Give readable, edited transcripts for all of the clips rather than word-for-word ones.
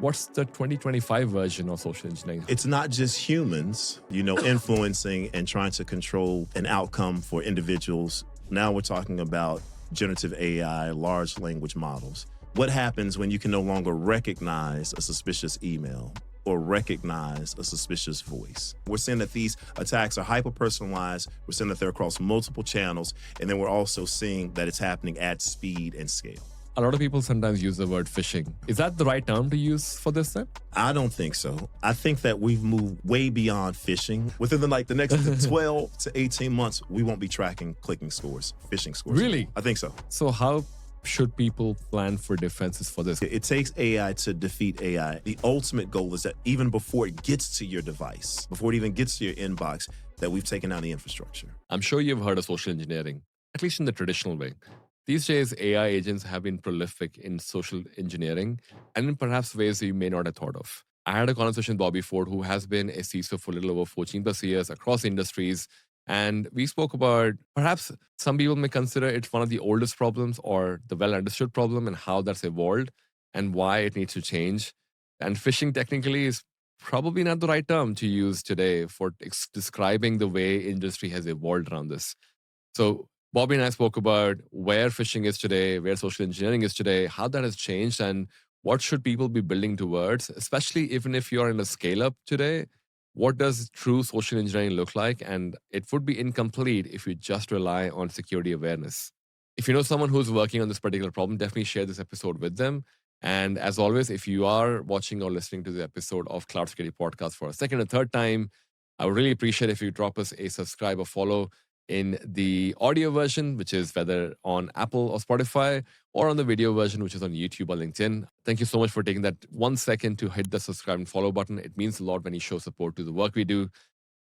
what's the 2025 version of social engineering? It's not just humans, influencing and trying to control an outcome for individuals. Now we're talking about generative AI, large language models. What happens when you can no longer recognize a suspicious email or recognize a suspicious voice? We're seeing that these attacks are hyper-personalized. We're seeing that they're across multiple channels. And then we're also seeing that it's happening at speed and scale. A lot of people sometimes use the word phishing. Is that the right term to use for this then? I don't think so. I think that we've moved way beyond phishing. Within the next 12 to 18 months, we won't be tracking clicking scores, phishing scores. Really? I think so. So how should people plan for defenses for this? It takes AI to defeat AI. The ultimate goal is that even before it gets to your device, before it even gets to your inbox, that we've taken down the infrastructure. I'm sure you've heard of social engineering, at least in the traditional way. These days, AI agents have been prolific in social engineering and in perhaps ways that you may not have thought of. I had a conversation with Bobby Ford, who has been a CISO for a little over 14 plus years across industries. And we spoke about perhaps some people may consider it one of the oldest problems or the well-understood problem and how that's evolved and why it needs to change. And phishing technically is probably not the right term to use today for describing the way industry has evolved around this. So Bobby and I spoke about where phishing is today, where social engineering is today, how that has changed, and what should people be building towards, especially even if you're in a scale-up today. What does true social engineering look like? And it would be incomplete if you just rely on security awareness. If you know someone who's working on this particular problem, definitely share this episode with them. And as always, if you are watching or listening to the episode of Cloud Security Podcast for a second or third time, I would really appreciate if you drop us a subscribe or follow in the audio version, which is whether on Apple or Spotify, or on the video version, which is on YouTube or LinkedIn. Thank you so much for taking that 1 second to hit the subscribe and follow button. It means a lot when you show support to the work we do.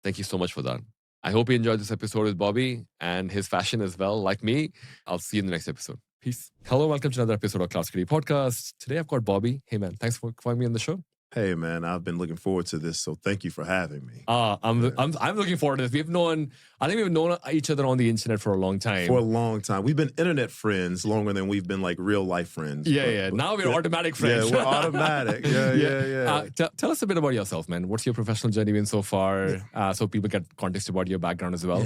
Thank you so much for that. I hope you enjoyed this episode with Bobby and his fashion as well, like me. I'll see you in the next episode. Peace. Hello, welcome to another episode of Cloud Security Podcast. Today I've got Bobby. Hey man, thanks for having me on the show. Hey man, I've been looking forward to this, so thank you for having me. I'm looking forward to this. We've known each other on the internet for a long time. For a long time. We've been internet friends longer than we've been like real life friends. Yeah. Now we're automatic friends. Yeah, we're automatic. Yeah. Tell us a bit about yourself, man. What's your professional journey been so far? So people get context about your background as well.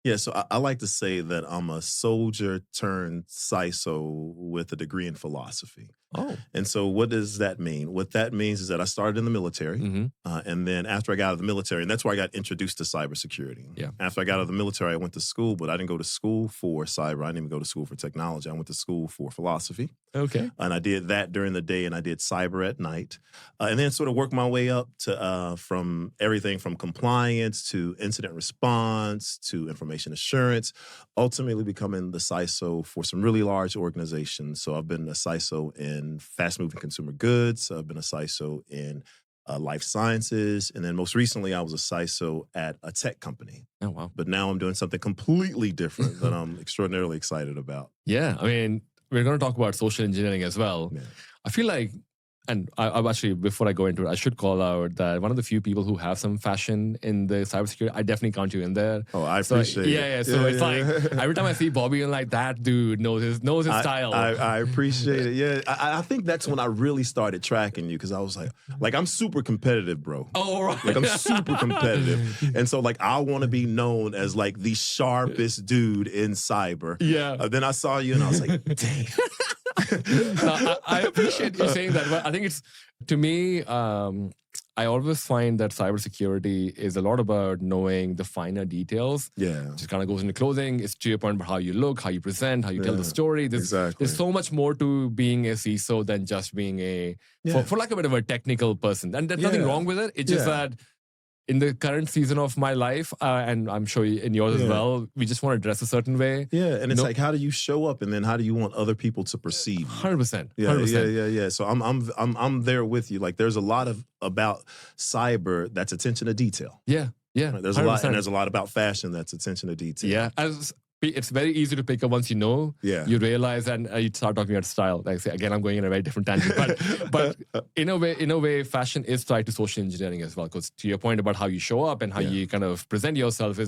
Yeah, so I like to say that I'm a soldier turned CISO with a degree in philosophy. Oh. And so what does that mean? What that means is that I started in the military. And then after I got out of the military, and that's where I got introduced to cybersecurity. Yeah. After I got out of the military, I went to school, but I didn't go to school for cyber. I didn't even go to school for technology. I went to school for philosophy. Okay. And I did that during the day, and I did cyber at night. And then sort of worked my way up to from everything from compliance to incident response to information assurance, ultimately becoming the CISO for some really large organizations. So I've been a CISO in fast-moving consumer goods. I've been a CISO in life sciences. And then most recently, I was a CISO at a tech company. Oh, wow. But now I'm doing something completely different that I'm extraordinarily excited about. Yeah. I mean, we're going to talk about social engineering as well. Yeah. I feel like, and I've actually, before I go into it, I should call out that one of the few people who have some fashion in the cybersecurity, I definitely count you in there. Oh, I appreciate it. Yeah. So it's like, every time I see Bobby, I'm like, that dude knows his style. I appreciate it. Yeah. I think that's when I really started tracking you, because I was like, I'm super competitive, bro. Oh, right. Like, I'm super competitive. And so, like, I want to be known as, like, the sharpest dude in cyber. Yeah. Then I saw you and I was like, damn. I appreciate you saying that. But I think it's, to me, I always find that cybersecurity is a lot about knowing the finer details. Yeah. It just kind of goes into clothing. It's to your point about how you look, how you present, how you tell the story. There's so much more to being a CISO than just being for lack of a bit of a technical person. And there's nothing wrong with it. It's just that in the current season of my life, and I'm sure in yours as well, we just want to dress a certain way. Yeah, and it's like, how do you show up, and then how do you want other people to perceive you? 100%. Yeah. So I'm there with you. Like, there's a lot about cyber that's attention to detail. Yeah. Right? There's 100%. a lot, and there's a lot about fashion that's attention to detail. Yeah, it's very easy to pick up once you know. Yeah. You realize, and you start talking about style. Like I say, again, I'm going in a very different tangent, but in a way, fashion is tied to social engineering as well. Because to your point about how you show up and how you kind of present yourself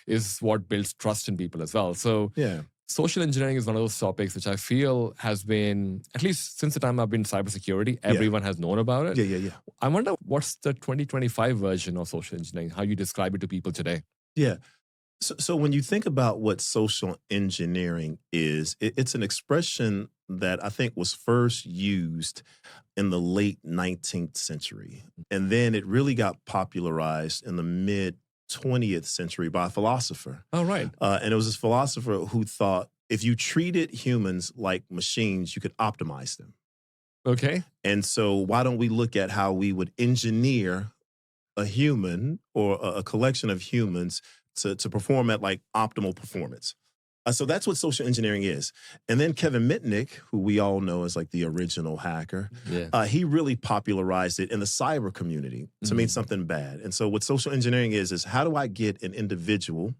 is what builds trust in people as well. So social engineering is one of those topics which I feel has been, at least since the time I've been in cybersecurity, everyone has known about it. Yeah. I wonder what's the 2025 version of social engineering, how you describe it to people today. Yeah. So when you think about what social engineering is, it's an expression that I think was first used in the late 19th century. And then it really got popularized in the mid 20th century by a philosopher. Oh, right. And it was this philosopher who thought if you treated humans like machines, you could optimize them. Okay. And so why don't we look at how we would engineer a human or a collection of humans to perform at like optimal performance? So that's what social engineering is. And then Kevin Mitnick, who we all know as like the original hacker, he really popularized it in the cyber community to mean something bad. And so what social engineering is how do I get an individual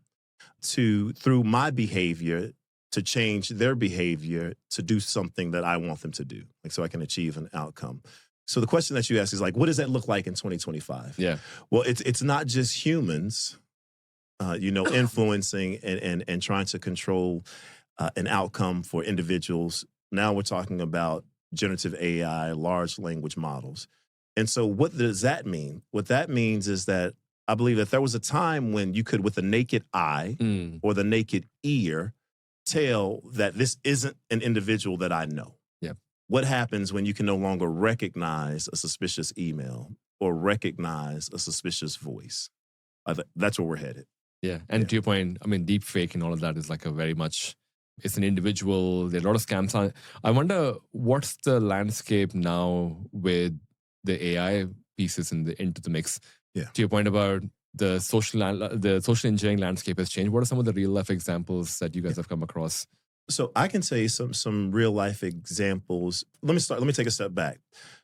to, through my behavior, to change their behavior to do something that I want them to do, like so I can achieve an outcome. So the question that you ask is like, what does that look like in 2025? Yeah. Well, it's not just humans, influencing and trying to control an outcome for individuals. Now we're talking about generative AI, large language models. And so what does that mean? What that means is that I believe that there was a time when you could, with the naked eye or the naked ear, tell that this isn't an individual that I know. Yeah. What happens when you can no longer recognize a suspicious email or recognize a suspicious voice? That's where we're headed. Yeah. And to your point, I mean, deep fake and all of that is like a very much, it's an individual. There are a lot of scams. I wonder what's the landscape now with the AI pieces into the mix. Yeah. To your point about the social engineering landscape has changed. What are some of the real life examples that you guys have come across? So I can tell you some real life examples. Let me take a step back.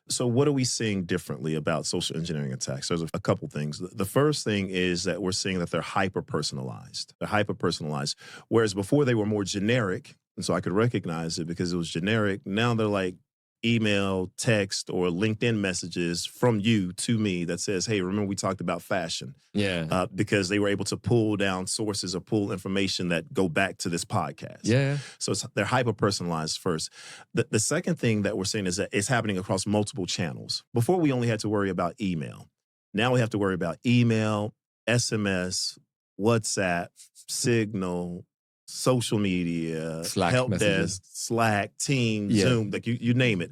So what are we seeing differently about social engineering attacks? There's a couple things. The first thing is that we're seeing that they're hyper-personalized. They're hyper-personalized. Whereas before they were more generic, and so I could recognize it because it was generic. Now they're like email, text, or LinkedIn messages from you to me that says, hey, remember we talked about fashion? Yeah. Because they were able to pull down sources or pull information that go back to this podcast. Yeah. So they're hyper-personalized first. The second thing that we're seeing is that it's happening across multiple channels. Before we only had to worry about email. Now we have to worry about email, SMS, WhatsApp, Signal, social media, Slack help messages. desk, Slack, Teams, Zoom, like you name it.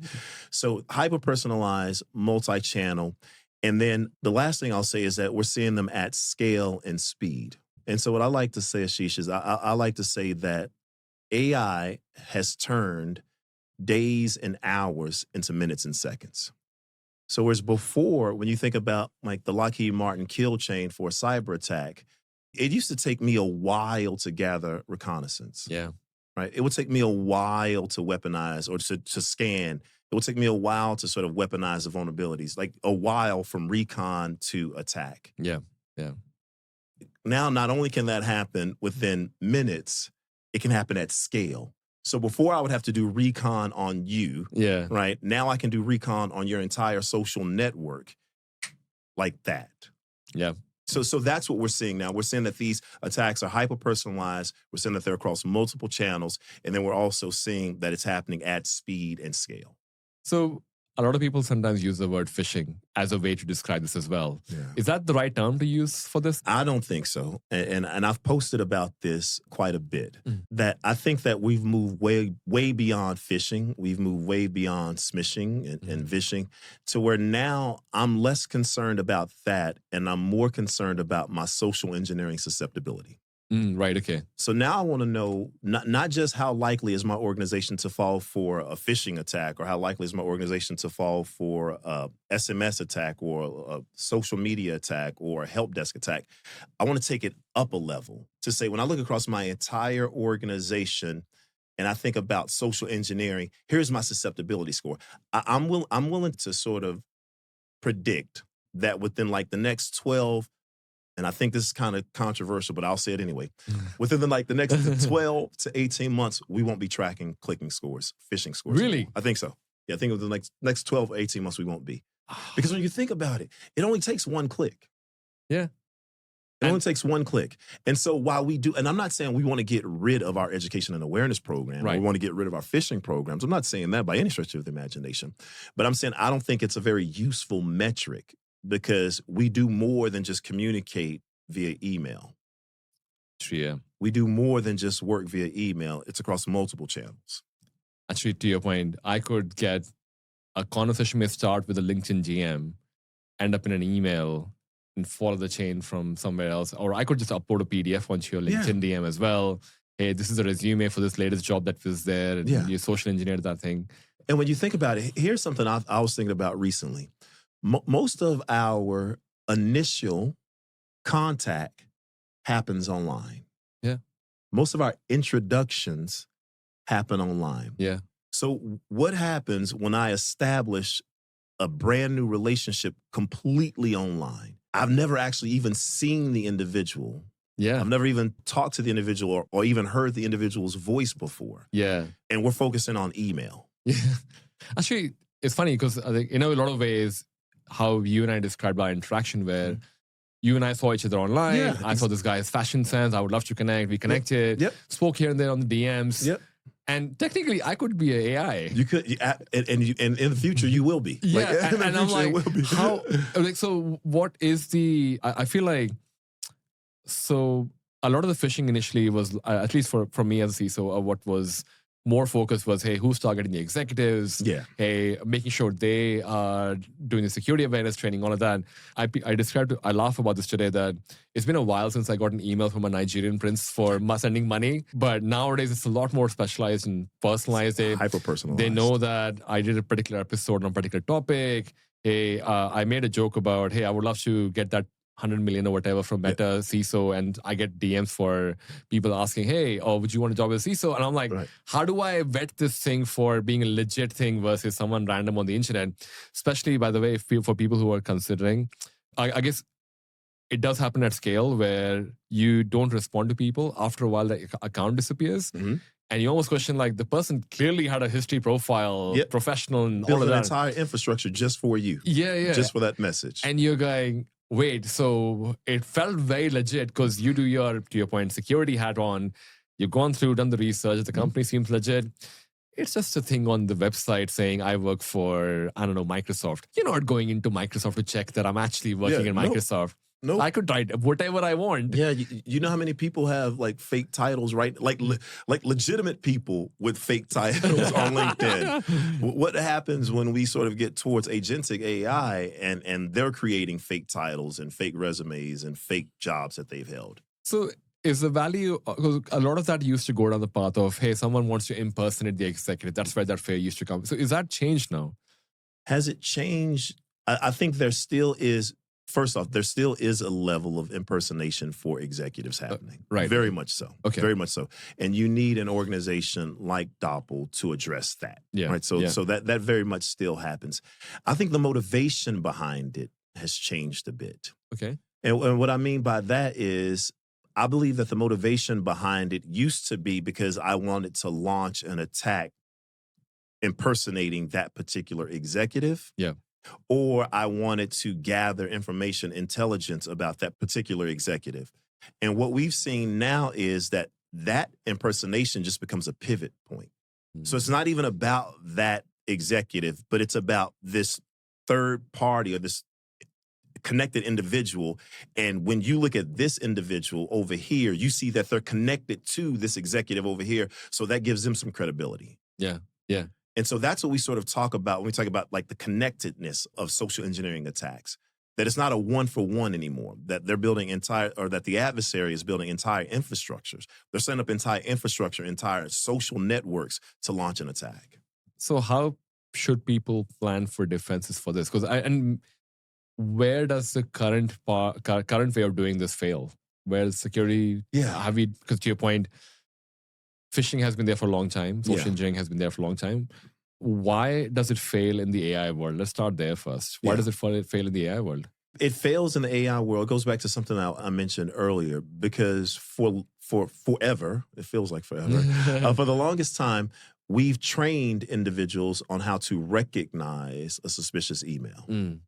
So hyper-personalized, multi-channel. And then the last thing I'll say is that we're seeing them at scale and speed. And so what I like to say, Ashish, is I like to say that AI has turned days and hours into minutes and seconds. So whereas before, when you think about like the Lockheed Martin kill chain for a cyber attack, it used to take me a while to gather reconnaissance. Yeah. Right? It would take me a while to weaponize or to scan. It would take me a while to sort of weaponize the vulnerabilities, like a while from recon to attack. Yeah. Yeah. Now, not only can that happen within minutes, it can happen at scale. So before I would have to do recon on you, right? Now I can do recon on your entire social network like that. Yeah. So that's what we're seeing now. We're seeing that these attacks are hyper-personalized. We're seeing that they're across multiple channels. And then we're also seeing that it's happening at speed and scale. So a lot of people sometimes use the word phishing as a way to describe this as well. Yeah. Is that the right term to use for this? I don't think so. And I've posted about this quite a bit, that I think that we've moved way beyond phishing. We've moved way beyond smishing and vishing to where now I'm less concerned about that and I'm more concerned about my social engineering susceptibility. Right, okay. So now I want to know not just how likely is my organization to fall for a phishing attack or how likely is my organization to fall for a SMS attack or a social media attack or a help desk attack. I want to take it up a level to say when I look across my entire organization and I think about social engineering, here's my susceptibility score. I'm willing to sort of predict that within like the next 12, and I think this is kind of controversial, but I'll say it anyway. Within the next 12 to 18 months, we won't be tracking clicking scores, phishing scores. Really? Anymore. I think so. Yeah, I think within the next 12 or 18 months, we won't be. Because when you think about it, it only takes one click. Yeah. It only takes one click. And so while we do, and I'm not saying we want to get rid of our education and awareness program, or Right. we want to get rid of our phishing programs. I'm not saying that by any stretch of the imagination. But I'm saying I don't think it's a very useful metric because we do more than just communicate via email. Yeah. We do more than just work via email. It's across multiple channels. Actually, to your point, I could get a conversation may start with a LinkedIn GM, end up in an email, and follow the chain from somewhere else. Or I could just upload a PDF onto your LinkedIn DM as well. Hey, this is a resume for this latest job that was there. And you social engineered that thing. And when you think about it, here's something I was thinking about recently. Most of our initial contact happens online. Yeah. Most of our introductions happen online. Yeah. So what happens when I establish a brand new relationship completely online? I've never actually even seen the individual. Yeah. I've never even talked to the individual or even heard the individual's voice before. Yeah. And we're focusing on email. Yeah. Actually, it's funny because I think, in a lot of ways, how you and I described our interaction where you and I saw each other online. Yeah. I saw this guy's fashion sense. I would love to connect. We connected. Yep. Spoke here and there on the DMs. Yep. And technically, I could be an AI. You could, and in the future, you will be. Yeah, like, and I'm like, will be. how? Like, so what is the? I feel like, so a lot of the phishing initially was, at least for me as a CISO, what was more focused was, hey, who's targeting the executives? Yeah. Hey, making sure they are doing the security awareness training, all of that. I laugh about this today that it's been a while since I got an email from a Nigerian prince for sending money. But nowadays it's a lot more specialized and personalized. Hyper-personalized. They know that I did a particular episode on a particular topic. Hey, I made a joke about, hey, I would love to get that 100 million or whatever from Meta CISO, and I get DMs for people asking, hey, would you want a job as a CISO? And I'm like, how do I vet this thing for being a legit thing versus someone random on the internet? Especially, by the way, for people who are considering, I guess it does happen at scale where you don't respond to people. After a while, the account disappears. Mm-hmm. And you almost question, like, the person clearly had a history profile, professional, and build all of an that. Entire infrastructure just for you. Yeah. Just for that message. And you're going, wait, so it felt very legit because you do to your point, security hat on. You've gone through, done the research. The company seems legit. It's just a thing on the website saying I work for, I don't know, Microsoft. You're not going into Microsoft to check that I'm actually working in Microsoft. No, I could write whatever I want. Yeah, you know how many people have like fake titles, right? Like legitimate people with fake titles on LinkedIn. What happens when we sort of get towards agentic AI and they're creating fake titles and fake resumes and fake jobs that they've held? So is the value, because a lot of that used to go down the path of, hey, someone wants to impersonate the executive. That's where that fear used to come. So is that changed now? Has it changed? I think there still is. First off, there still is a level of impersonation for executives happening. Right. Very much so. Okay. Very much so. And you need an organization like Doppel to address that. Yeah. Right. So that very much still happens. I think the motivation behind it has changed a bit. Okay. And what I mean by that is I believe that the motivation behind it used to be because I wanted to launch an attack impersonating that particular executive. Yeah. Or I wanted to gather information, intelligence about that particular executive. And what we've seen now is that impersonation just becomes a pivot point. Mm-hmm. So it's not even about that executive, but it's about this third party or this connected individual. And when you look at this individual over here, you see that they're connected to this executive over here. So that gives them some credibility. Yeah. Yeah. And so that's what we sort of talk about when we talk about like the connectedness of social engineering attacks, that it's not a one-for-one anymore, that they're building that the adversary is building entire infrastructures. They're setting up entire infrastructure, entire social networks to launch an attack. So how should people plan for defenses for this? And where does the current way of doing this fail? Where is security? Yeah. Because to your point, phishing has been there for a long time. Social engineering has been there for a long time. Why does it fail in the AI world? Let's start there first. Why does it fail in the AI world? It fails in the AI world. It goes back to something I mentioned earlier, because for forever, it feels like forever, for the longest time, we've trained individuals on how to recognize a suspicious email. And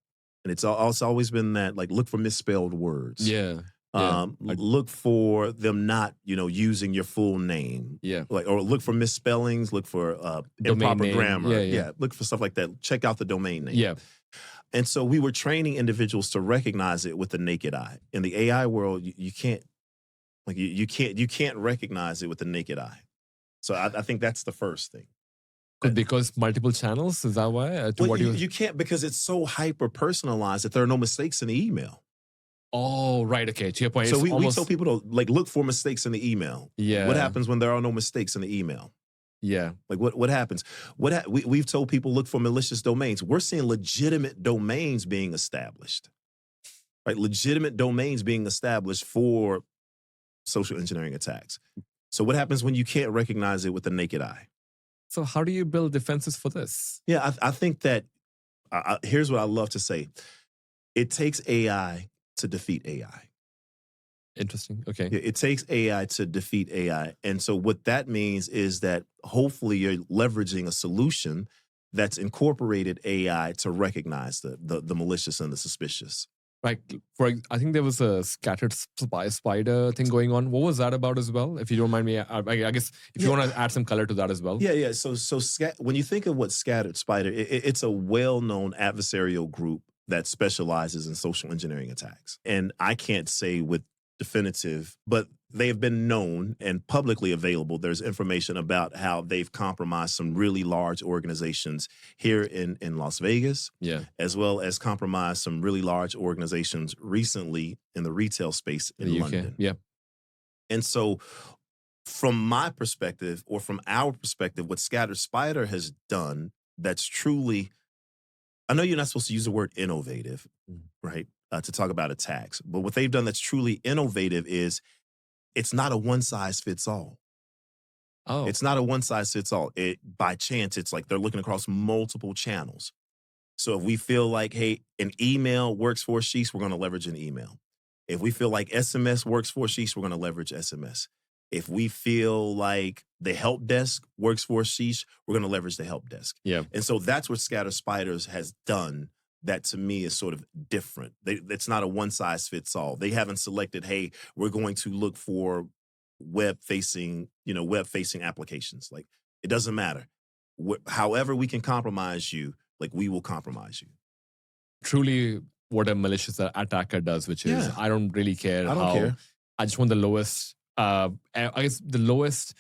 it's always been that, like, look for misspelled words. Yeah. Yeah. Look for them not, using your full name. Yeah. Or look for misspellings, look for Domain improper name. grammar. Yeah. Look for stuff like that. Check out the domain name. Yeah. And so we were training individuals to recognize it with the naked eye. In the AI world, you can't you can't recognize it with the naked eye. So I think that's the first thing. Because multiple channels, is that why? You can't, because it's so hyper personalized that there are no mistakes in the email. Oh, right. Okay. To your point. So it's we tell people to look for mistakes in the email. Yeah. What happens when there are no mistakes in the email? Yeah. What happens? We've told people look for malicious domains. We're seeing legitimate domains being established. Right? Legitimate domains being established for social engineering attacks. So what happens when you can't recognize it with the naked eye? So how do you build defenses for this? Yeah, I think that here's what I love to say. It takes AI to defeat AI. Interesting. Okay. It takes AI to defeat AI. And so what that means is that hopefully you're leveraging a solution that's incorporated AI to recognize the malicious and the suspicious. Right. I think there was a scattered spider thing going on. What was that about as well? If you don't mind me, I guess if you want to add some color to that as well. Yeah. So when you think of what scattered spider, it's a well-known adversarial group that specializes in social engineering attacks. And I can't say with definitive, but they have been known and publicly available. There's information about how they've compromised some really large organizations here in Las Vegas, as well as compromised some really large organizations recently in the retail space in London. Yeah. And so from my perspective, or from our perspective, what Scattered Spider has done that's truly, I know you're not supposed to use the word innovative, right, to talk about attacks. But what they've done that's truly innovative is it's not a one-size-fits-all. Oh. It's not a one-size-fits-all. By chance, it's like they're looking across multiple channels. So if we feel like, hey, an email works for Sheesh, we're going to leverage an email. If we feel like SMS works for Sheesh, we're going to leverage SMS. If we feel like the help desk works for Sheesh, we're going to leverage the help desk. Yeah. And so that's what Scattered Spiders has done that to me is sort of different. It's not a one-size-fits-all. They haven't selected, hey, we're going to look for web-facing applications. Like, it doesn't matter. However we can compromise you, like, we will compromise you. Truly what a malicious attacker does, which is, I don't really care. I don't care. I just want the lowest, I guess the lowest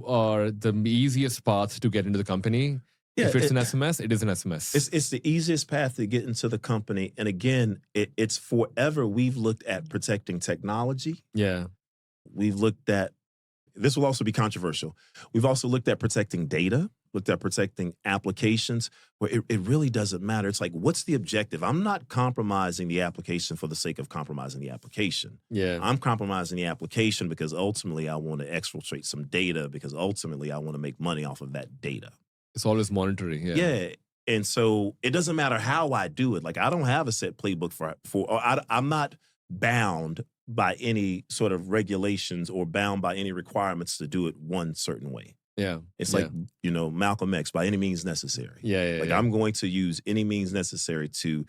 or the easiest path to get into the company. Yeah, if it's an SMS, it is an SMS. It's the easiest path to get into the company. And again, it's forever we've looked at protecting technology. Yeah. We've looked at, this will also be controversial, we've also looked at protecting data, looked at protecting applications, where it really doesn't matter. It's like, what's the objective? I'm not compromising the application for the sake of compromising the application. Yeah. I'm compromising the application because ultimately I want to exfiltrate some data, because ultimately I want to make money off of that data. It's always monitoring. Yeah. And so it doesn't matter how I do it. Like, I don't have a set playbook I'm not bound by any sort of regulations or bound by any requirements to do it one certain way. Yeah. It's like, Malcolm X, by any means necessary. Yeah. I'm going to use any means necessary to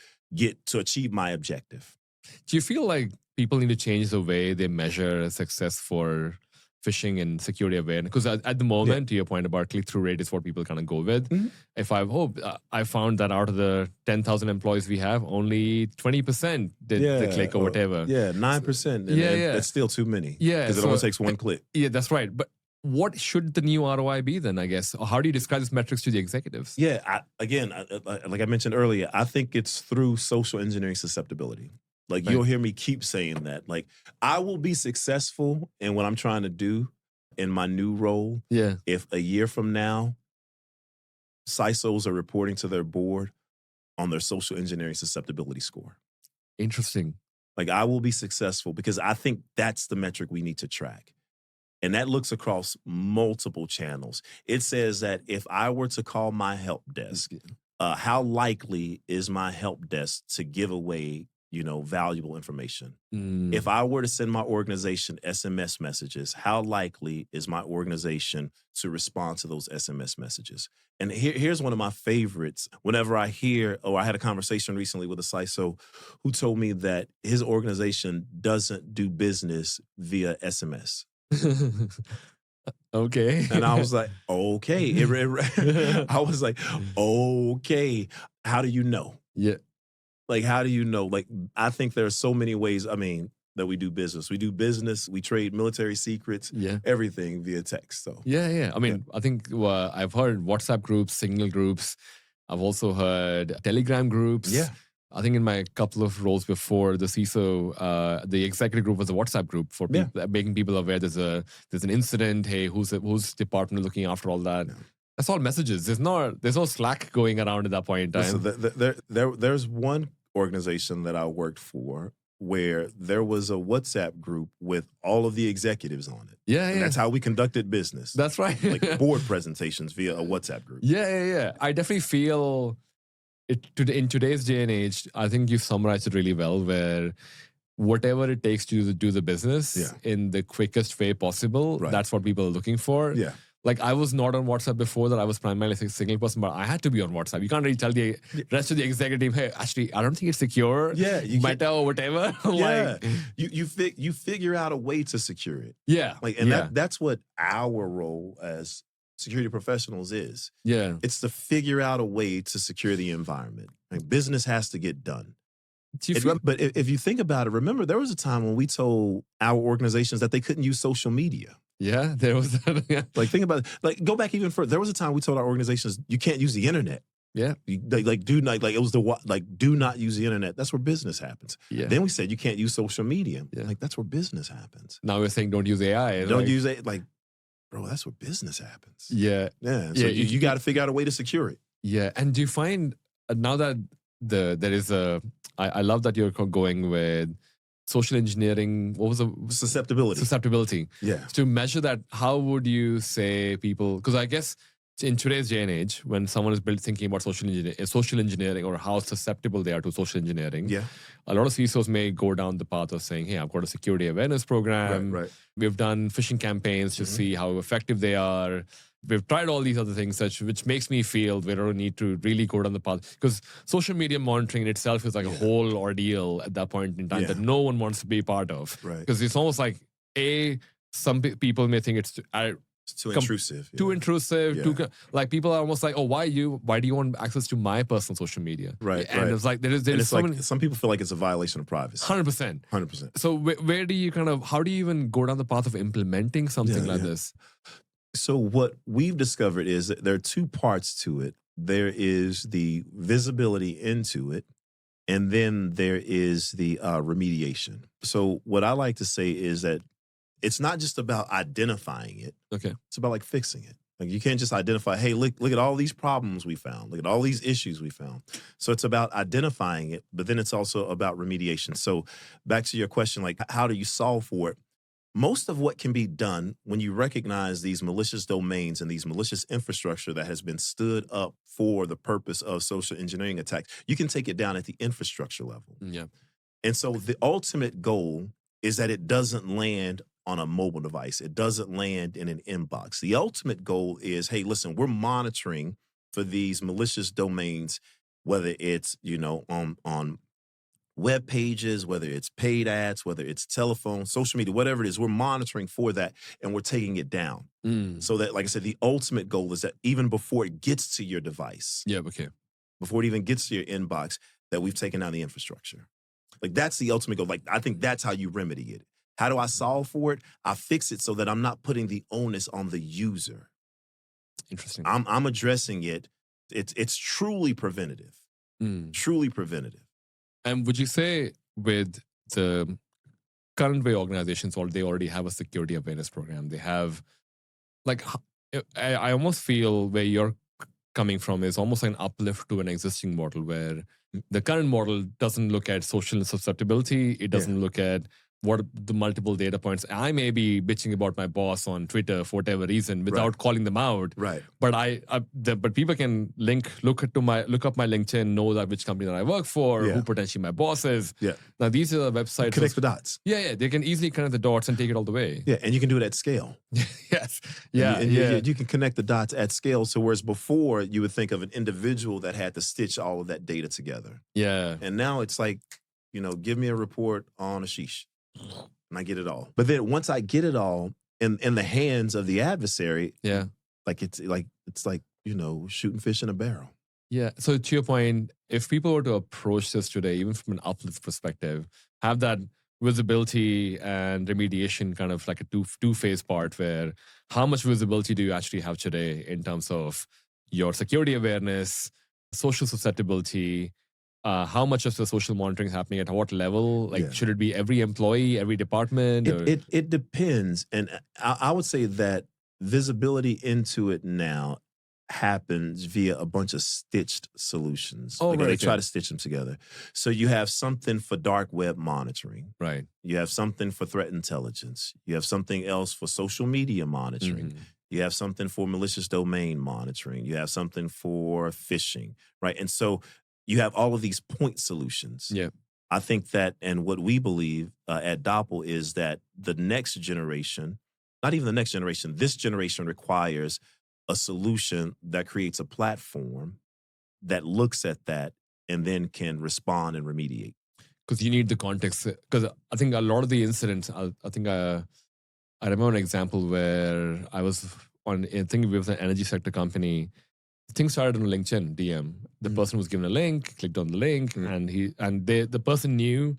achieve my objective. Do you feel like people need to change the way they measure success for phishing and security awareness? Because at the moment, to your point about click-through rate is what people kind of go with. Mm-hmm. If I found that out of the 10,000 employees we have, only 20% did the click or whatever. 9%. That's still too many. Yeah. Because it only takes one click. Yeah, that's right. But what should the new ROI be then, I guess? Or how do you describe these metrics to the executives? Yeah, like I mentioned earlier, I think it's through social engineering susceptibility. Like, you'll hear me keep saying that. Like, I will be successful in what I'm trying to do in my new role. Yeah. If a year from now, CISOs are reporting to their board on their social engineering susceptibility score. Interesting. Like, I will be successful because I think that's the metric we need to track. And that looks across multiple channels. It says that if I were to call my help desk, how likely is my help desk to give away valuable information. Mm. If I were to send my organization SMS messages, how likely is my organization to respond to those SMS messages? And here's one of my favorites. Whenever I hear, I had a conversation recently with a CISO who told me that his organization doesn't do business via SMS. Okay. And I was like, okay. I was like, okay. How do you know? Yeah. Like, how do you know? Like, I think there are so many ways, that we do business. We do business, we trade military secrets, Yeah. everything via text. So, Yeah. I mean, I think I've heard WhatsApp groups, Signal groups. I've also heard Telegram groups. Yeah. I think in my couple of roles before the CISO, the executive group was a WhatsApp group for people, making people aware there's an incident. Hey, whose department looking after all that? Yeah. That's all messages. There's no Slack going around at that point in time. Listen, there's one organization that I worked for where there was a WhatsApp group with all of the executives on it. Yeah. And that's how we conducted business. That's right. Like board presentations via a WhatsApp group. Yeah. I definitely feel in today's day and age, I think you summarized it really well, where whatever it takes to do the business in the quickest way possible, that's what people are looking for. Yeah. Like, I was not on WhatsApp before that. I was primarily a single person, but I had to be on WhatsApp. You can't really tell the rest of the executive, hey, actually, I don't think it's secure. Yeah. Meta or whatever. Yeah. You figure out a way to secure it. Yeah. That's what our role as security professionals is. Yeah. It's to figure out a way to secure the environment. Like, business has to get done. But if you think about it, remember, there was a time when we told our organizations that they couldn't use social media. Yeah, there was that. Yeah. Like, think about it. Like, go back even further. There was a time we told our organizations, you can't use the internet. Yeah. Do not use the internet. That's where business happens. Yeah. Then we said you can't use social media. Yeah. Like, that's where business happens. Now we're saying don't use AI. Don't use it. Like, bro, that's where business happens. Yeah. Yeah. So you got to figure out a way to secure it. Yeah. And do you find now that there is I love that you're going with social engineering, what was the susceptibility. Yeah. To measure that, how would you say people, because I guess in today's day and age, when someone is thinking about social engineering or how susceptible they are to social engineering, a lot of CISOs may go down the path of saying, hey, I've got a security awareness program. Right. We've done phishing campaigns to see how effective they are. We've tried all these other things, which makes me feel we don't need to really go down the path. Because social media monitoring in itself is like a whole ordeal at that point in time that no one wants to be part of. Right. Because it's almost like, some people may think it's too intrusive. Too intrusive. Yeah. Like, people are almost like, oh, why do you want access to my personal social media? Right. And it's like, there's so many. Some people feel like it's a violation of privacy. 100%. 100%. So where do you how do you even go down the path of implementing something like this? So what we've discovered is that there are two parts to it. There is the visibility into it, and then there is the remediation. So what I like to say is that it's not just about identifying it. Okay. It's about like fixing it. Like, you can't just identify, hey, look at all these problems we found. Look at all these issues we found. So it's about identifying it, but then it's also about remediation. So back to your question, like, how do you solve for it? Most of what can be done when you recognize these malicious domains and these malicious infrastructure that has been stood up for the purpose of social engineering attacks, you can take it down at the infrastructure level. Yeah. And so the ultimate goal is that it doesn't land on a mobile device. It doesn't land in an inbox. The ultimate goal is, hey, listen, we're monitoring for these malicious domains, whether it's, on web pages, whether it's paid ads, whether it's telephone, social media, whatever it is, we're monitoring for that and we're taking it down. So that, like I said, the ultimate goal is that even before it gets to your device, before it even gets to your inbox, that we've taken down the infrastructure. Like, that's the ultimate goal. Like, I think that's how you remedy it. How do I solve for it? I fix it so that I'm not putting the onus on the user. Interesting. I'm addressing it. It's truly preventative. Truly preventative. And would you say with the current way organizations, they already have a security awareness program? They have, like, I almost feel where you're coming from is almost like an uplift to an existing model, where the current model doesn't look at social susceptibility. It doesn't look at what are the multiple data points. I may be bitching about my boss on Twitter for whatever reason without calling them out. Right. But but people can look up my LinkedIn, know that which company that I work for, who potentially my boss is. Yeah. Now these are the websites. Connect the dots. Yeah. They can easily connect the dots and take it all the way. Yeah, and you can do it at scale. Yes. You can connect the dots at scale. So whereas before you would think of an individual that had to stitch all of that data together. Yeah. And now it's like, give me a report on Ashish. And I get it all. But then once I get it all in the hands of the adversary, it's like shooting fish in a barrel. Yeah. So to your point, if people were to approach this today, even from an uplift perspective, have that visibility and remediation kind of like a two-phase part where how much visibility do you actually have today in terms of your security awareness, social susceptibility, how much of the social monitoring is happening at what level? Should it be every employee, every department? It depends. And I would say that visibility into it now happens via a bunch of stitched solutions. They try to stitch them together. So you have something for dark web monitoring. Right. You have something for threat intelligence. You have something else for social media monitoring. Mm-hmm. You have something for malicious domain monitoring. You have something for phishing, right? And so you have all of these point solutions. Yeah. I think that, and what we believe at Doppel is that the next generation, not even the next generation, this generation requires a solution that creates a platform that looks at that and then can respond and remediate. Because you need the context. Because I think a lot of the incidents, I remember an example where I think we was an energy sector company. Things started on LinkedIn DM. The person was given a link, clicked on the link, and the person knew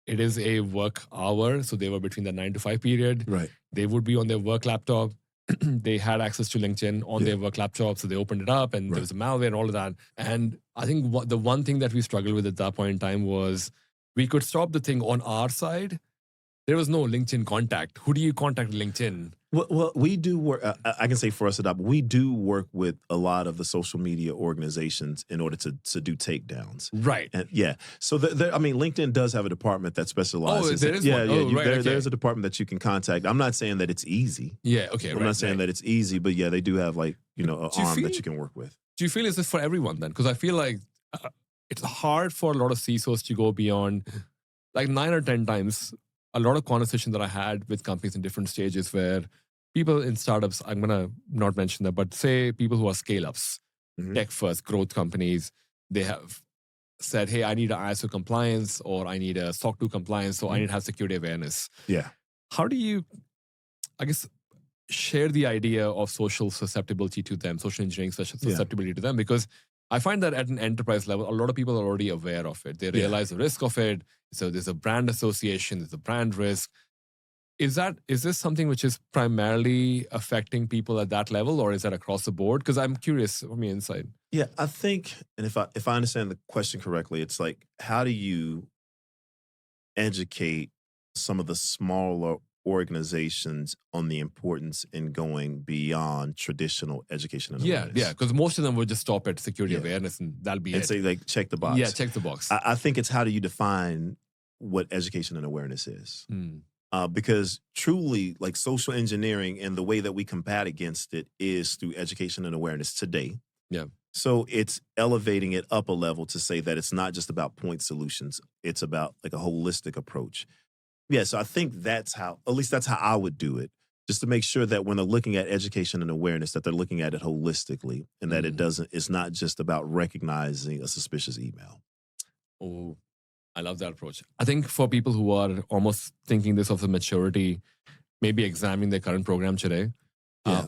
it is a work hour, so they were between the 9 to 5 period. Right. They would be on their work laptop. They had access to LinkedIn on their work laptop, so they opened it up, and there was a malware and all of that. And I think the one thing that we struggled with at that point in time was we could stop the thing on our side. There was no LinkedIn contact. Who do you contact LinkedIn? Well, we do work. I can say for us at Doppel, we do work with a lot of the social media organizations in order to do takedowns. Right. And so LinkedIn does have a department that specializes. Oh, there is one. Yeah. There's a department that you can contact. I'm not saying that it's easy. Yeah. Okay. I'm not saying that it's easy, but they do have an arm that you can work with. Do you feel is this for everyone then? Because I feel like it's hard for a lot of CISOs to go beyond 9 or 10 times. A lot of conversations that I had with companies in different stages where people in startups, I'm going to not mention that, but say people who are scale-ups, tech first, growth companies, they have said, hey, I need an ISO compliance or I need a SOC 2 compliance, so I need to have security awareness. Yeah. How do you, share the idea of social susceptibility to them, social engineering susceptibility to them? Because I find that at an enterprise level, a lot of people are already aware of it. They realize the risk of it. So there's a brand association, there's a brand risk. Is this something which is primarily affecting people at that level, or is that across the board? Because I'm curious from your insight. Yeah, I think, and if I understand the question correctly, it's how do you educate some of the smaller organizations on the importance in going beyond traditional education and awareness? Yeah, because most of them would just stop at security awareness and that'll be it. And say, check the box. Yeah, check the box. I think it's how do you define what education and awareness is? Because truly, social engineering and the way that we combat against it is through education and awareness today. Yeah. So it's elevating it up a level to say that it's not just about point solutions. It's about a holistic approach. Yeah, so I think that's how I would do it, just to make sure that when they're looking at education and awareness, that they're looking at it holistically and that it's not just about recognizing a suspicious email. Oh, I love that approach. I think for people who are almost thinking this of the maturity, maybe examining their current program today,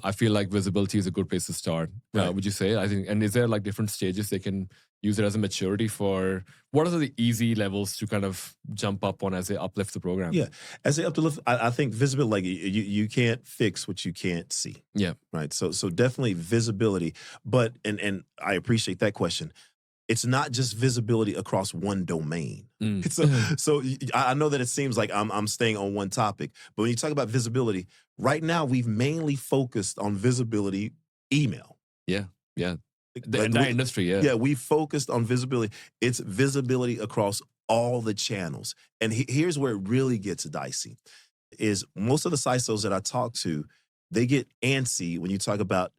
I feel like visibility is a good place to start. Right. Would you say? I think, and is there different stages they can use it as a maturity for? What are the easy levels to kind of jump up on as they uplift the program? Yeah, as they uplift, I think visibility, you can't fix what you can't see. Yeah, right. So definitely visibility, but and I appreciate that question. It's not just visibility across one domain. So I know that it seems like I'm staying on one topic, but when you talk about visibility, right now we've mainly focused on visibility email. Yeah. The entire industry, Yeah, we focused on visibility. It's visibility across all the channels. And here's where it really gets dicey, is most of the CISOs that I talk to, they get antsy when you talk about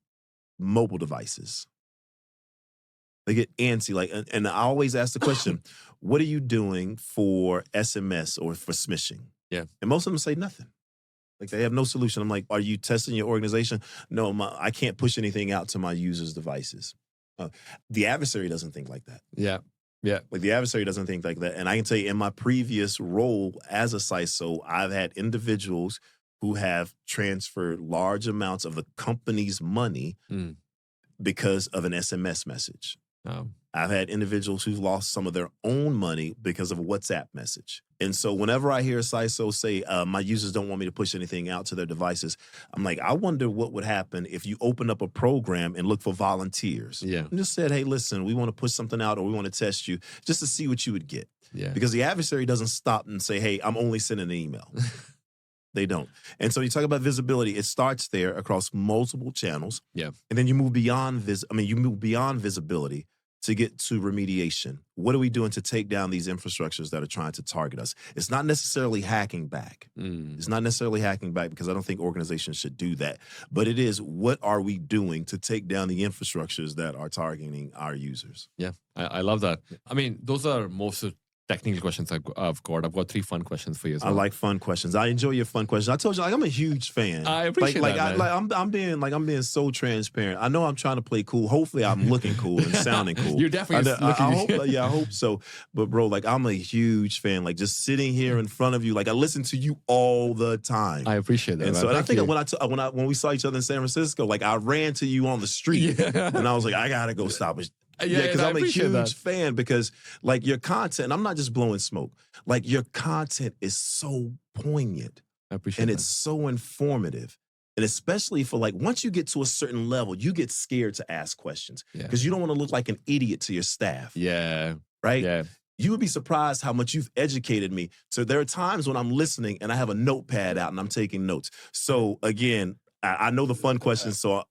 mobile devices. They get antsy. Like, and I always ask the question, what are you doing for SMS or for smishing? Yeah. And most of them say nothing. Like, they have no solution. I'm like, are you testing your organization? No, I can't push anything out to my users' devices. The adversary doesn't think like that. Yeah. Yeah. Like, the adversary doesn't think like that. And I can tell you, in my previous role as a CISO, I've had individuals who have transferred large amounts of the company's money because of an SMS message. I've had individuals who've lost some of their own money because of a WhatsApp message. And so whenever I hear a CISO say, my users don't want me to push anything out to their devices, I'm like, I wonder what would happen if you opened up a program and looked for volunteers. Yeah. And just said, hey, listen, we want to push something out or we want to test you just to see what you would get. Yeah. Because the adversary doesn't stop and say, hey, I'm only sending an email. They don't. And so you talk about visibility, it starts there across multiple channels. Yeah. And then you move beyond visibility to get to remediation. What are we doing to take down these infrastructures that are trying to target us? It's not necessarily hacking back. It's not necessarily hacking back, because I don't think organizations should do that. But it is, what are we doing to take down the infrastructures that are targeting our users? Yeah, I love that. I mean, those are most of technical questions I've got. I've got 3 fun questions for you as well. I like fun questions. I enjoy your fun questions. I told you, like, I'm a huge fan. I appreciate that, man. I'm being so transparent. I know I'm trying to play cool. Hopefully, I'm looking cool and sounding cool. You're definitely looking. I hope so. But bro, like, I'm a huge fan. Like, just sitting here in front of you, like, I listen to you all the time. I appreciate that. And so, and I think when we saw each other in San Francisco, like, I ran to you on the street, and I was like, I gotta go stop it. Yeah, because I'm a huge fan, because, like, your content, I'm not just blowing smoke. Like, your content is so poignant. I appreciate and that. it's so informative. And especially for, like, once you get to a certain level, you get scared to ask questions because you don't want to look like an idiot to your staff. Yeah. Right? Yeah. You would be surprised how much you've educated me. So there are times when I'm listening and I have a notepad out and I'm taking notes. So again, I know the fun questions, so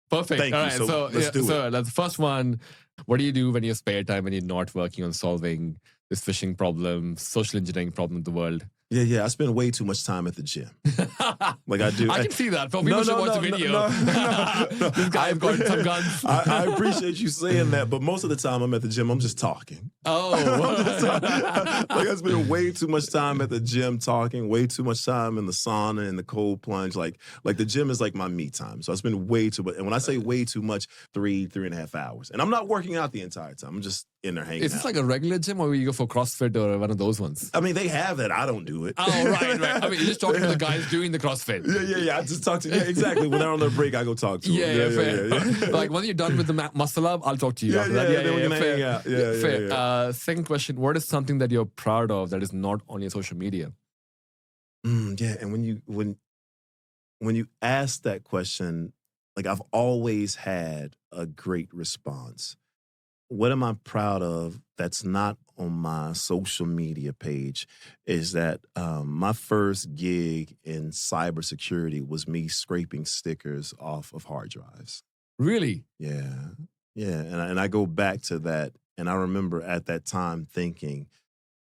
perfect. Thank you. All right, So let's do it. So that's the first one. What do you do when you spare time when you're not working on solving this phishing problem, social engineering problem in the world? Yeah. I spend way too much time at the gym. Like, I do. I can see that. People should watch the video. This guy's got some guns. I appreciate you saying that, but most of the time I'm at the gym, I'm just talking. Oh. Like, I spend way too much time at the gym talking, way too much time in the sauna and the cold plunge. Like the gym is like my me time. So I spend way too much. And when I say way too much, 3.5 hours. And I'm not working out the entire time. I'm just in there hanging out. Is this like a regular gym, or you go for CrossFit or one of those ones? I mean, they have that. I don't do it. Oh, right. I mean, you're just talking to the guys doing the CrossFit. Yeah. I just talk to exactly. When they're on their break, I go talk to them. Yeah, fair. Like, when you're done with the muscle up, I'll talk to you after that. Then we can hang out. Fair. Yeah. Second question, what is something that you're proud of that is not on your social media? Yeah, and when you ask that question, like, I've always had a great response. What am I proud of that's not on my social media page is that my first gig in cybersecurity was me scraping stickers off of hard drives. Really? Yeah. And I go back to that, and I remember at that time thinking,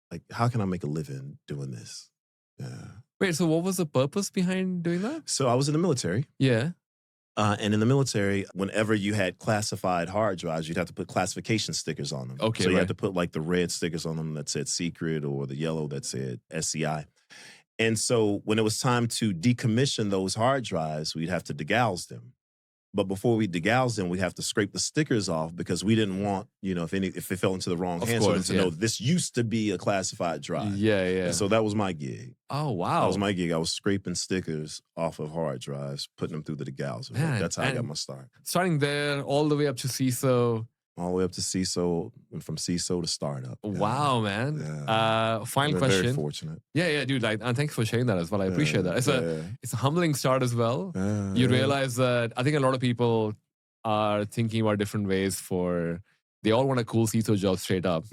like, how can I make a living doing this? Yeah. Wait, so what was the purpose behind doing that? So I was in the military. Yeah. And in the military, whenever you had classified hard drives, you'd have to put classification stickers on them. Okay, so you right. had to put, like, the red stickers on them that said secret, or the yellow that said SCI. And so when it was time to decommission those hard drives, we'd have to degauss them. But before we degauss them, we have to scrape the stickers off, because we didn't want, if it fell into the wrong hands, for them to know this used to be a classified drive. Yeah. And so that was my gig. Oh, wow. That was my gig. I was scraping stickers off of hard drives, putting them through the degausser. Man, that's how I got my start. Starting there, all the way up to CISO. All the way up to CISO, and from CISO to startup. Wow, man. Yeah. Final We're question. Very fortunate. Yeah, dude. And thanks for sharing that as well. I appreciate that. It's a humbling start as well. You realize that I think a lot of people are thinking about different ways for they all want a cool CISO job straight up,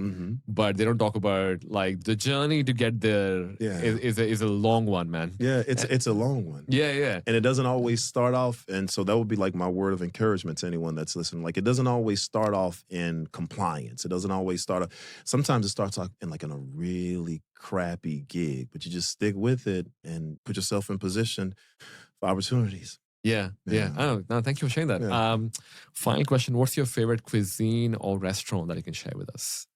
but they don't talk about like the journey to get there is a long one, man. Yeah, it's a long one. Yeah. And it doesn't always start off, and so that would be like my word of encouragement to anyone that's listening. Like, it doesn't always start off in compliance. It doesn't always start off. Sometimes it starts off in a really crappy gig, but you just stick with it and put yourself in position for opportunities. Yeah. Oh, no, thank you for sharing that. Yeah. Final question. What's your favorite cuisine or restaurant that you can share with us?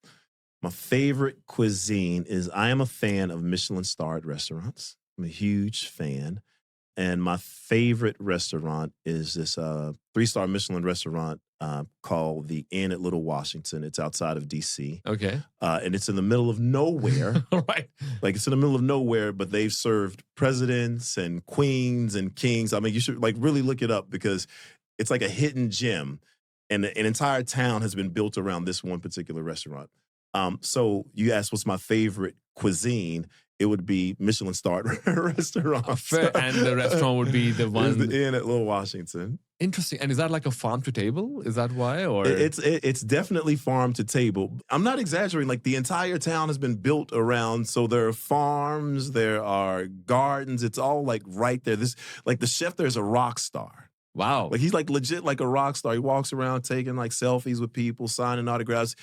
My favorite cuisine is, I am a fan of Michelin-starred restaurants. I'm a huge fan. And my favorite restaurant is this 3-star Michelin restaurant called the Inn at Little Washington. It's outside of D.C. Okay. And it's in the middle of nowhere. Right. Like, it's in the middle of nowhere, but they've served presidents and queens and kings. I mean, you should like really look it up, because it's like a hidden gem. And an entire town has been built around this one particular restaurant. So you asked what's my favorite cuisine. It would be Michelin-starred restaurants. Fair. And the restaurant would be the one. It's the Inn at Little Washington. Interesting. And is that like a farm to table? Is that why? Or it's definitely farm to table. I'm not exaggerating. Like, the entire town has been built around. So there are farms, there are gardens. It's all like right there. Like, the chef there's a rock star. Wow. Like, he's like legit like a rock star. He walks around taking like selfies with people, signing autographs.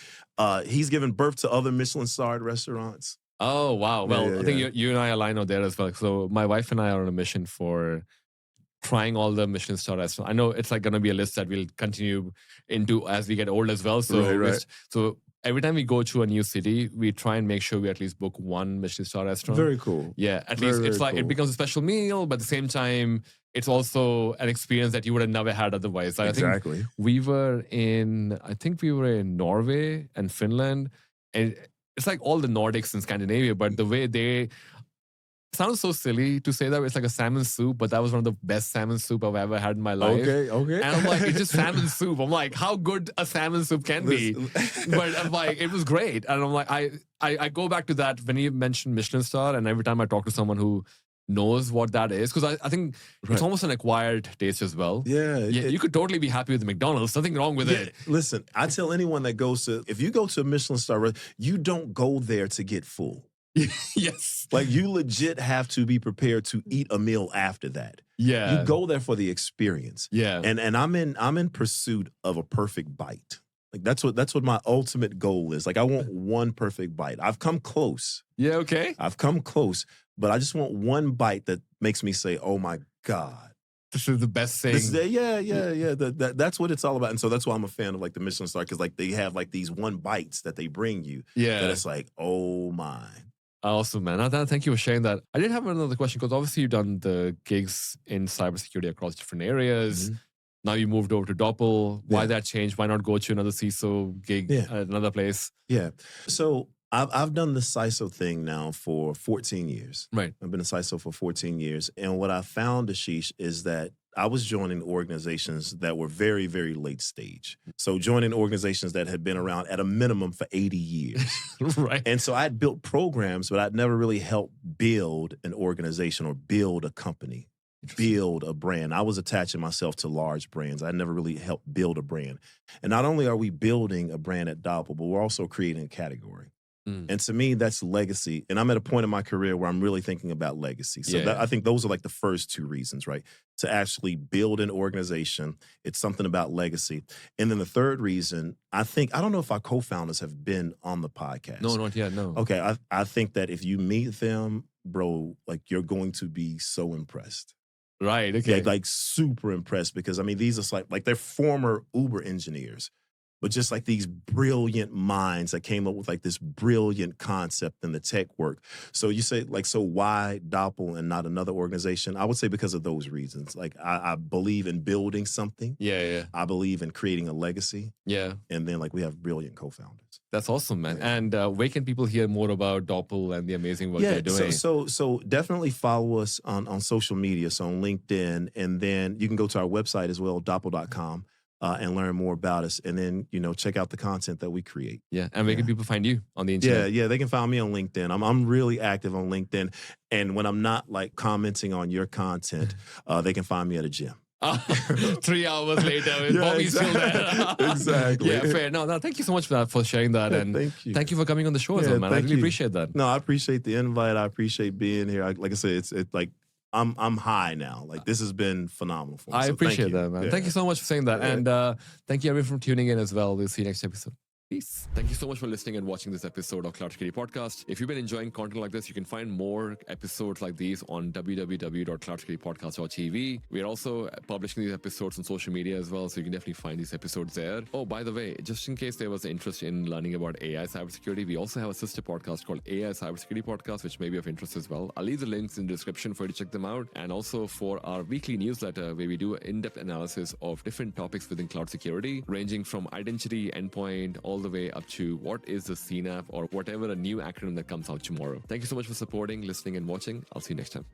He's given birth to other Michelin-starred restaurants. Oh, wow. Well, I think you and I align out there as well. So my wife and I are on a mission for trying all the Michelin star restaurants. I know it's like going to be a list that we'll continue into as we get old as well. So, right. So every time we go to a new city, we try and make sure we at least book one Michelin star restaurant. Very cool. Yeah, at least it's like, it becomes a special meal, but at the same time, it's also an experience that you would have never had otherwise. Like, Exactly. I think we were in Norway and Finland, and it's like all the Nordics in Scandinavia, but the way they sounds so silly to say that it's like a salmon soup, but that was one of the best salmon soup I've ever had in my life. Okay. And I'm like, it's just salmon soup. I'm like, how good a salmon soup can be. But I'm like, it was great. And I'm like, I go back to that when you mentioned Michelin star, and every time I talk to someone who knows what that is, because I think it's almost an acquired taste as well. Yeah. You could totally be happy with the McDonald's. Nothing wrong with it. Listen, I tell anyone that goes to, if you go to a Michelin star, you don't go there to get full. Yes. Like, you legit have to be prepared to eat a meal after that. Yeah. You go there for the experience. Yeah. And I'm in pursuit of a perfect bite. Like, that's what my ultimate goal is. Like, I want one perfect bite. I've come close. Yeah, okay. I've come close, but I just want one bite that makes me say, "Oh my God, this is the best thing." That's what it's all about. And so that's why I'm a fan of like the Michelin star, because like they have like these one bites that they bring you. Yeah. That it's like, oh my. Awesome, man. Thank you for sharing that. I did have another question, because obviously you've done the gigs in cybersecurity across different areas. Now you moved over to Doppel. Why that change? Why not go to another CISO gig at another place? Yeah. So I've done the CISO thing now for 14 years. Right. I've been a CISO for 14 years. And what I found, Ashish, is that I was joining organizations that were very, very late stage. So joining organizations that had been around at a minimum for 80 years. Right. And so I had built programs, but I'd never really helped build an organization or build a company, build a brand. I was attaching myself to large brands. I never really helped build a brand. And not only are we building a brand at Doppel, but we're also creating a category. And to me, that's legacy. And I'm at a point in my career where I'm really thinking about legacy. So I think those are like the first two reasons, right? To actually build an organization. It's something about legacy. And then the third reason, I don't know if our co-founders have been on the podcast. No, not yet, no. Okay, I think that if you meet them, bro, like, you're going to be so impressed. Right, okay. Yeah, like super impressed, because I mean, these are like they're former Uber engineers, but just like these brilliant minds that came up with like this brilliant concept in the tech work. So you say like, so why Doppel and not another organization? I would say because of those reasons. Like, I believe in building something. Yeah. I believe in creating a legacy. Yeah. And then like we have brilliant co-founders. That's awesome, man. And where can people hear more about Doppel and the amazing work they're doing? So definitely follow us on social media, so on LinkedIn, and then you can go to our website as well, doppel.com. And learn more about us, and then check out the content that we create. Yeah, and where can people find you on the internet? Yeah, they can find me on LinkedIn. I'm really active on LinkedIn, and when I'm not like commenting on your content, they can find me at a gym. 3 hours later, Yeah, Bobby's still there. Exactly. Yeah, fair. No, thank you so much for that, for sharing that. And thank you. for coming on the show as Yeah, well, man. I thank really you. appreciate that. No, I appreciate the invite. I appreciate being here. Like I said, it's like I'm high now. Like this has been phenomenal for me. I So appreciate thank you. that, man. Yeah. Thank you so much for saying that. Yeah. And thank you everyone for tuning in as well. We'll see you next episode. Peace. Thank you so much for listening and watching this episode of Cloud Security Podcast. If you've been enjoying content like this, you can find more episodes like these on www.cloudsecuritypodcast.tv. We are also publishing these episodes on social media as well, so you can definitely find these episodes there. Oh, by the way, just in case there was interest in learning about AI cybersecurity, we also have a sister podcast called AI Cybersecurity Podcast, which may be of interest as well. I'll leave the links in the description for you to check them out. And also for our weekly newsletter, where we do in-depth analysis of different topics within cloud security, ranging from identity, endpoint, all the way up to what is the CNAP or whatever a new acronym that comes out tomorrow. Thank you so much for supporting, listening, and watching. I'll see you next time.